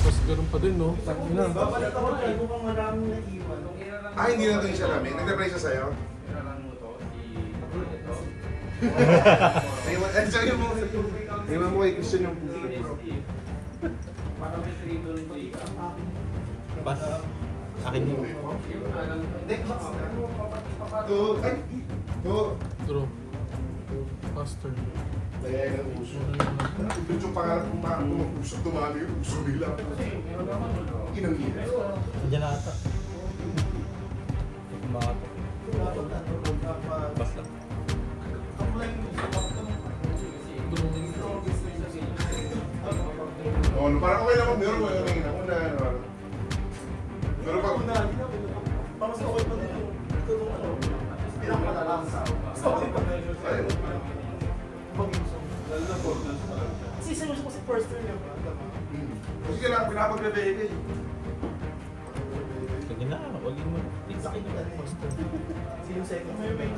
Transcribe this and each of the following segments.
Tapos ganun pa din, no? Tangina. Babalik ako na eh, mukhang maraming naiwan. Ah, hindi na ito yung siya namin. Nag-reply siya sa'yo? Sa'yo mo. Iwan mo kay Christian yung puso. Bas. Akin yun. To, ay, to. Draw. Faster. Kaya yung puso. Ito yung pangarap kong mga puso, tumali yung puso nila. Inang ina. Nandiyan na ata. Makatok. Bas lang. Oh, no, parang okay naman. Meron mo yung ina. Una, ano. Pero pag... Parang sa okay pa din yung ito nung ano, pinakamalala sa sa okay pa din yung Ay, kasi seryoso ko si first year niya. kasi kailangan pinapag-rebelde eh. Sige na, wag mo. Sa akin yung dali. Sino second? May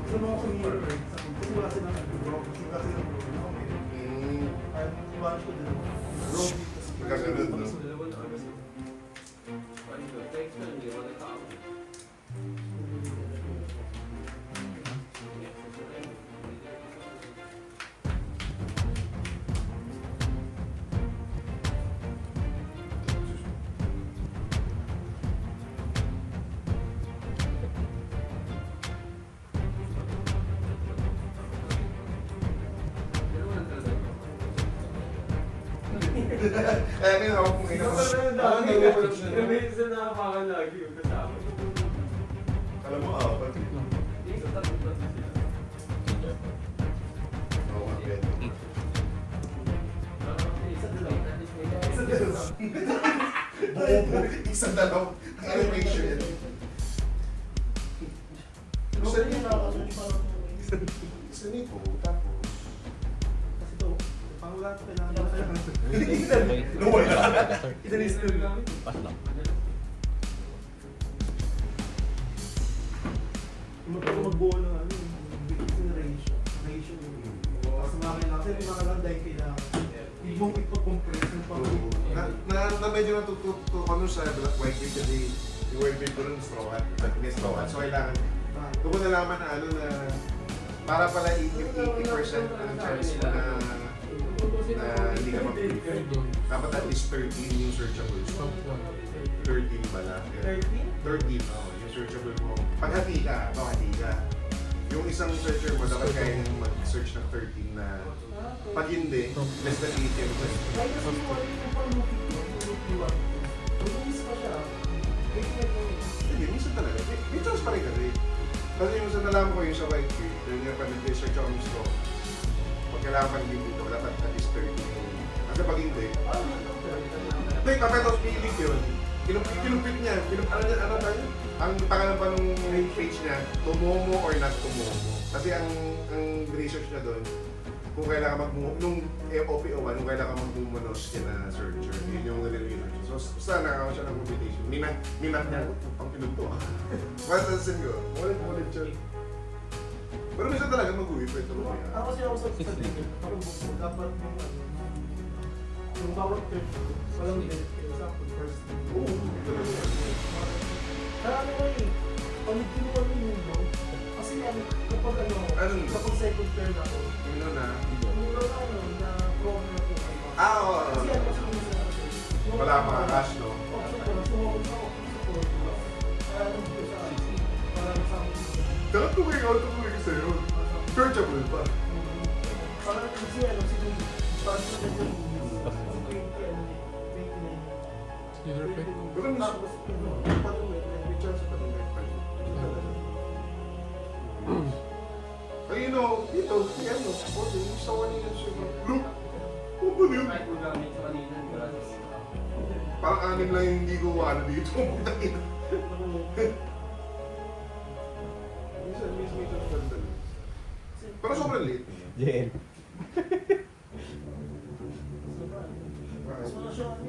sa mga kumiro eh. Kasi wala silang nag-drop. Kasi kasi nag-drop. Kaya iwanan ko din. Drop. Magkasunod, no? Kaya ngayon ako kung ina ko. Alam mo, pati. Oo, okay. Isang dalaw. Ang animation. Gusto niyo nakakasunod pa lang ito. Isa nito, tapos. Kasi ito, pang wala ito kailangan na kaya. Nawala. Ito na yung story. Bas lang. Magbuo ng ano, yung ratio. Tapos mga kailangan, kasi mga kailangan dahil kailangan. Hindi mong ipag-compress ng pag-uwi. Na medyo natututo ko nun sa white paper kasi yung white paper nun straw hat. So kailangan, doon ko nalaman na ano na para pala 80% ng chance mo na hindi ka mag-brief. Dapat at least 13 yung searchable. Top 1. 13 pala. 13? 13, yung searchable mo. Pag hati ka, hati ka. Yung isang searcher mo, dapat kaya nang mag-search ng 13 na pag hindi, less than 80 yung search. Kaya kasi mo rin yung pang-lupi-lupi-lupi-lupi. Lumis pa siya. Hindi, minsan talaga. May chance pa rin kasi. Kasi yung sa nalaman ko yung sa white key, yung nga pa nag-search ako gusto. Pag kailangan pa naging dito, dapat at least 30. Kasi pag hindi, hindi, kapetos pilig yun. Kinumpit niya. Ano tayo? Ang pangalan pa nung page niya, Tomomo or not Tomomo. Kasi ang research niya doon, kung kailangan mag-move, nung OPO1, kung kailangan mag-monos niya na searcher, yun yung nire-research. So, sana nakakaw siya ng computation. Minat niya, ang pinunto ah. Masasin ko, mulit siya. Pero minsan talaga mag-uwi, pwede mo yan. Ako kasi ako sa tingin, ako buko, dapat yung bawat third, walang example, first. Oo. Kaya ano eh, pag kinuha mo yung no, kasi ano, kapag ano, Anong- kapag second term ako, Yun na. mula na ano, na problem ko. Ah, oo. Kasi ano, kasi minsan, Wala pa cash, no? Dapat tumayo ako tumayo sa'yo. Searchable pa. Parang kasi ano, sige, parang sa ganyan, Either pick. Pero mas... tapos, panuwi, may chance pa rin. Ay, dito, yan no. O, yung sa kanina siya. Look! Ano ba yun? Parang anim lang yung hindi ko ano dito. Putang ina. Minsan, ganda. Pero sobrang late. JL.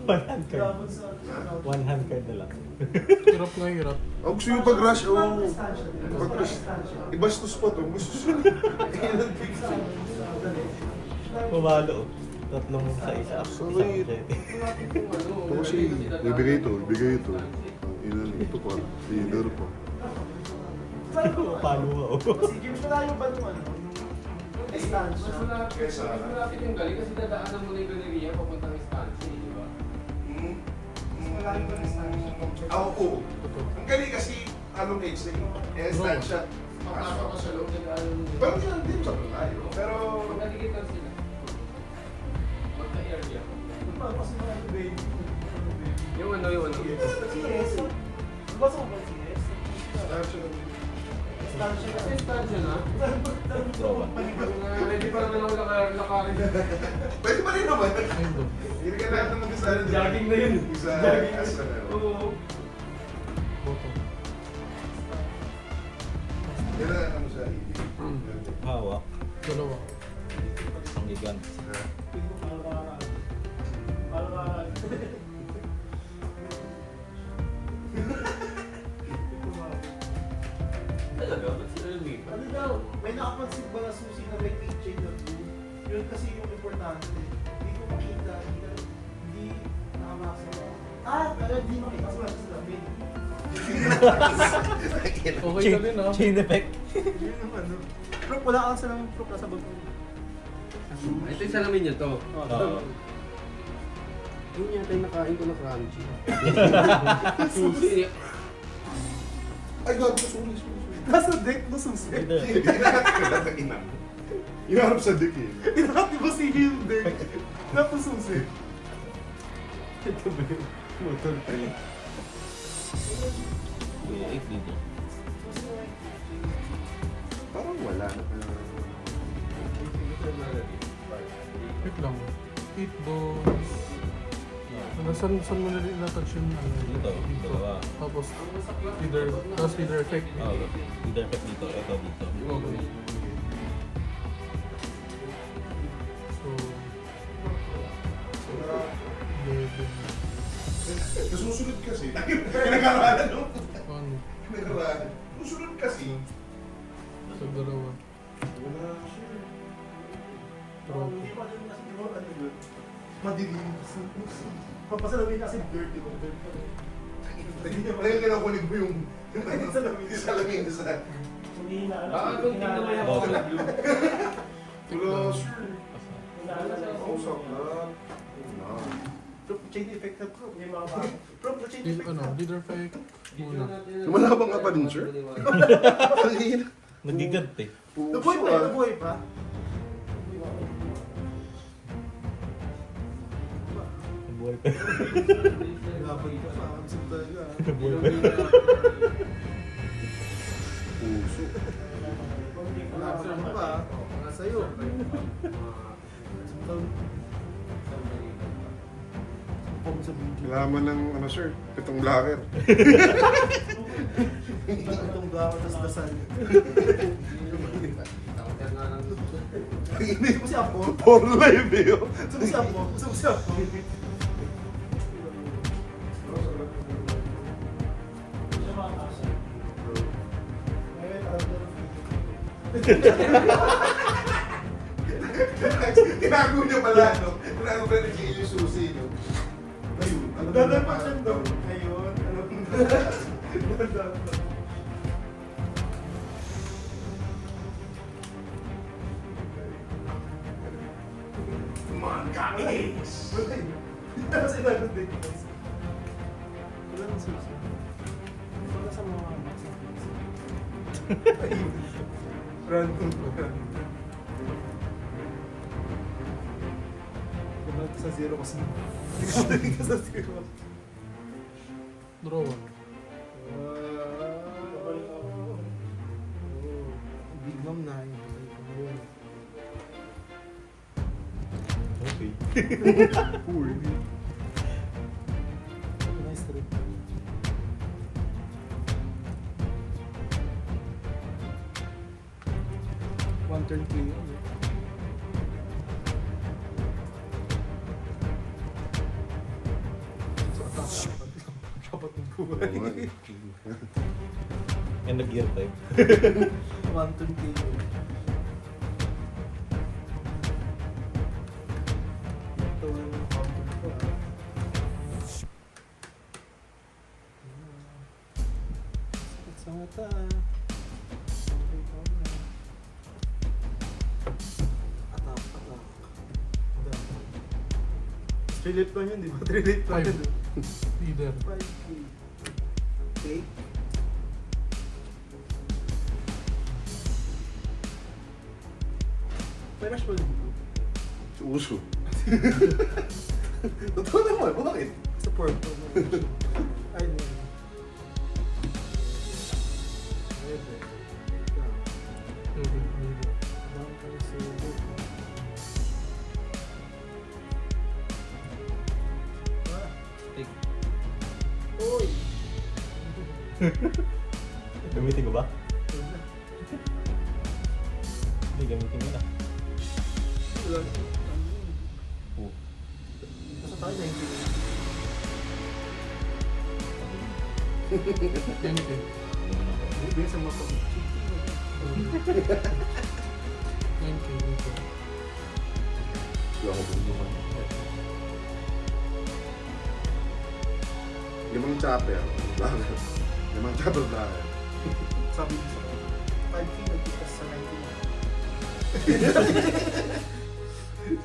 One hand card. One hand card na lang. Hirap na hirap. Oh, gusto yung pag-rush. Oh, pag-rush. Ibastos pa to. Bastos yun. Pumalo. Tatlong sa isa. Sorry. Ito kasi, bibigay ito. Ito pa, leader pa. Palo ka, oh. Si James malayo ba nung ano? Estancia. Yes, Mas malapit yung galing kasi dadaanan mo na yung galeriya papuntang estancia, di ba? Malayo ba ng estancia? Oo. Ang galing kasi, anong age na yun? Eh, estancia. Papasok ka sa loob, dadaanan mo. Pero hindi mo sa tayo. Pero, Magkadigitan sila. Magka-area. Kasi malayo baby. Yung ano. CS. Basta mo ba CS? estancia na Estancia Kasi na. estancia na. Ready pa naman ako lakarin. Pwede pa rin naman. Ayun doon. Hindi ka lahat naman sa ano. Jogging na yun. Isa, Jogging. asa na. Oo. Bottom. Yan na ano sa ibig. Hawak. Dalawa. Ang gigant. Talaga? Ba't sila lumipat? Ano daw? May nakapansin ba na susi na may keychain na blue? Yun kasi yung importante. Hindi ko makita. Hindi nakamasa. Hindi makita sa lamin. Okay ka din ah. Chain effect. Yun naman, no? Prop, wala kang salamin prop nasa bag mo. Ito yung salamin niya to. Oo. Yun yata yung nakain ko na crunchy. Susi. Ay, gago, sorry. Nasa deck mo susi. Inang. Iharap sa dick eh. Tinakati ba si yung deck? Napususi. Ito ba yung motor train? Kuya, 8 dito. Parang wala na. Wait lang. 8 balls. Saan mo na rin na-touch yung ano? Dito, dalawa. Tapos, leader effect. Oo, leader effect dito. Ito dito. Okay. So, Nasusunod kasi. Pinag-aralan no? ano? Pinag-aralan. Nasusunod kasi. Sa dalawa. Wala. Hindi pa rin kasi mo ano yun. Madilim. Papasalamin kasi dirty ko. Ngayon kinakulig mo yung Salamin. salamin sa Baka kung tingnan mo yung ako na blue. plus. Inaalala ko. Oh, saklat. Prop, chain effect na prop. Yung mga bata. Prop, chain effect na. Leader effect muna. Lumalabang ka pa din, sir? Nagigant eh. Nabuhay pa, nabuhay pa. Nabuhay pa. Nabuhay pa, makakasip talaga. Puso. Nakakasip mo pa, mga sa'yo. Pong sa video. Kailangan ng, ano sir, pitong locker. Itong gawa tas dasal. Hindi Gusto mo si Apo? For life eh. oh. Gusto mo si Apo? Gusto mo si Apo? Tinago niya pala, no? Tinago pala ni Jill yung susi, no? Ayun. Ano ba Dadal na pa siya daw. Ayun. Dadal pa. Mga guys! Wala yun. Tapos ilagot din. Wala nang susi. Wala sa mga Ayun. Random pa. Kumalik ka sa zero kasi. Kumalik ka sa zero. Draw 1. Big Mom na yun. Okay. Cool. Nice trip. One turn play yun. Dapat ng buhay. Oo nga eh. And nag-gear type. One turn play yun. Basta... Attack. Relate lang yun, di ba? Relate lang Five. yun. Leader. 5K. Take. May rush ba dito? Si Uso. Totoo naman, bakit? Sa purple. Ay, no. Red. Leader. Down ka na sa red. Ah. Take. Uy! Gamitin ko ba? Wala. Hindi, gamitin ko na. Wala. Oh. Nasa tayo 19. Thank you. Hindi sa mga Thank you. Leader. Hindi ako bumbuman. Limang chopper. Lager. Limang chopper lager. Sabi ko sa 5K nagtikas sa 19.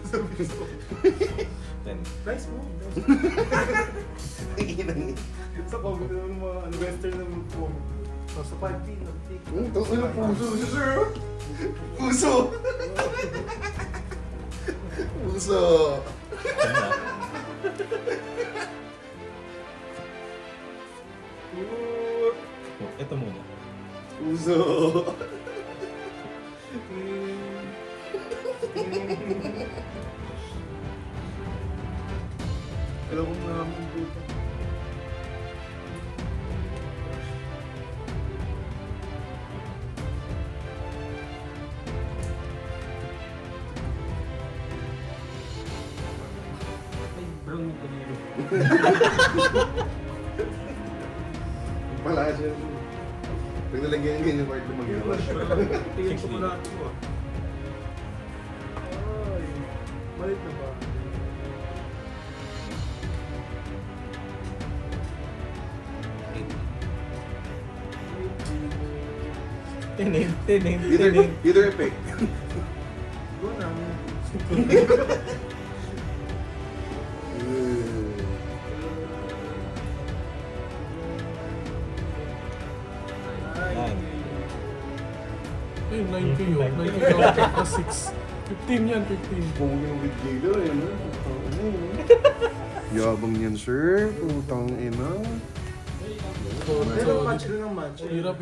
Sabi ko sa Then, nice mo. Sa comment naman ng mga western na mga po. Sa 5K nag-take. Ito ko yung puso siya, sir. Puso! Puso! ano na? Oh, ito muna. Puso! Alam ko na namin dito. Ay, brown yung kanilo. Malakas yan. Pag nalagyan yung ganyan part lumagyan. Tingin ko muna ito ah. Ay, malit na ba? Tining. Either epic. Go na. Ay. Ayun, 9K yun. 9K yun. Plus 6. 15 yan, 15. Kung yung with Gator, yan na. Yabang yan, sir. Putang ina. So, Pero match rin ang match. hirap.